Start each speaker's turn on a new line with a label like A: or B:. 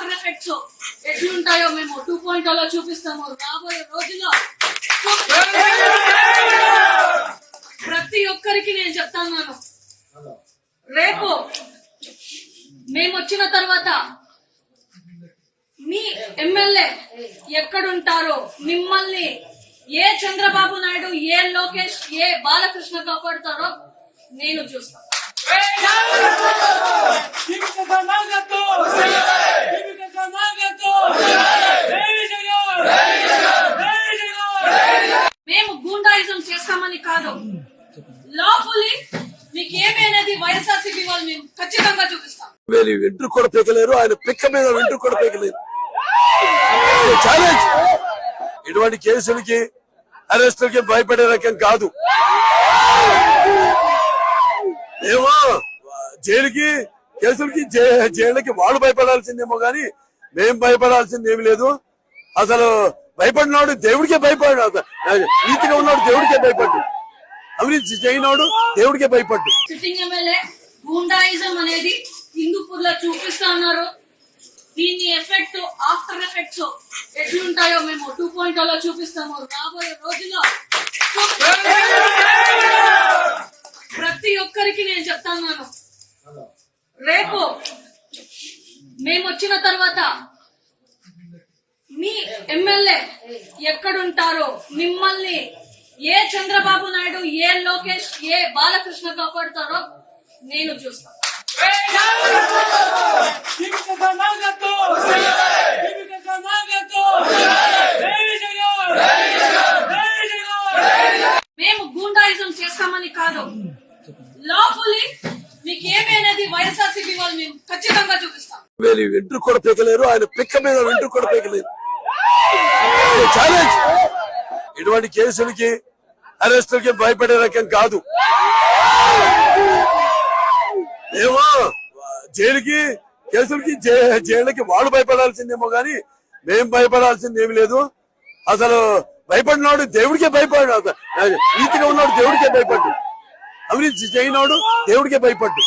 A: After effects ఎట్లుంటాయో మేము 2.0 లో చూపిస్తాము రాబోయే రోజుల్లో. ప్రతి ఒక్కరికి నేను చెప్తాను, రేపు మేము వచ్చిన తర్వాత మీ ఎమ్మెల్యే ఎక్కడుంటారో మిమ్మల్ని ఏ చంద్రబాబు నాయుడు, ఏ లోకేష్, ఏ బాలకృష్ణ కాపాడుతారో నేను చూస్తాను. మేము గూండాయిజం చేస్తామని కాదు, లాఫుల్లీ మీకు ఏమేనది వైఎస్ఆర్సీపీ వాళ్ళు మేము ఖచ్చితంగా చూపిస్తాం.
B: వెంట్రు కూడా పీకలేరు, ఆయన పిక్క మీద వెంట్రు కూడా పీకలేరు. ఛాలెంజ్. ఇటువంటి కేసులకి అరెస్టులకి భయపడే రకం కాదు. ఏమో జైలుకి కేసులకి జైళ్ళకి వాళ్ళు భయపడాల్సిందేమో గాని మేం భయపడాల్సింది ఏమి లేదు. అసలు భయపడినాడు దేవుడికే భయపడ్డాడు, నీతిగా ఉన్నాడు దేవుడికే భయపడ్డు, అవినీతి చేయనాడు దేవుడికే భయపడ్డు.
A: సిట్టింగ్ ఎమ్మెల్యే గూండాయిజం అనేది హిందూపూర్ లో చూపిస్తా ఉన్నారు. దీని ఎఫెక్ట్ ఆఫ్టర్ ఎఫెక్ట్స్ ఎట్లుంటాయో మేము 2.0 లో చూపిస్తాము రాబోయే రోజుల్లో. ప్రతి ఒక్కరికి నేను చెప్తాను, రేపు మేము వచ్చిన తర్వాత మీ ఎమ్మెల్యే ఎక్కడుంటారో మిమ్మల్ని ఏ చంద్రబాబు నాయుడు, ఏ లోకేష్, ఏ బాలకృష్ణ కాపాడుతారో నేను చూస్తాను. మేము గూండాయిజం చేస్తామని కాదు, లాఫుల్లీ మీకు ఏమేనది వైఎస్ఆర్సీపీ వాళ్ళు మేము ఖచ్చితంగా చూపిస్తాం.
B: వెంట్రు కూడా పీకలేరు, ఆయన పిక్క మీద వెంట్రు కూడా పీకలేరు. ఛాలెంజ్. ఇటువంటి కేసులకి అరెస్టులకి భయపడే రకం కాదు. ఏమో జైలుకి కేసులకి జైళ్ళకి వాళ్ళు భయపడాల్సిందేమో గాని మేం భయపడాల్సింది ఏమి లేదు. అసలు భయపడినాడు దేవుడికే భయపడ్డాడు, నీతిగా ఉన్నాడు దేవుడికే భయపడ్డు, అవినీతి చేయనాడు దేవుడికే భయపడ్డు.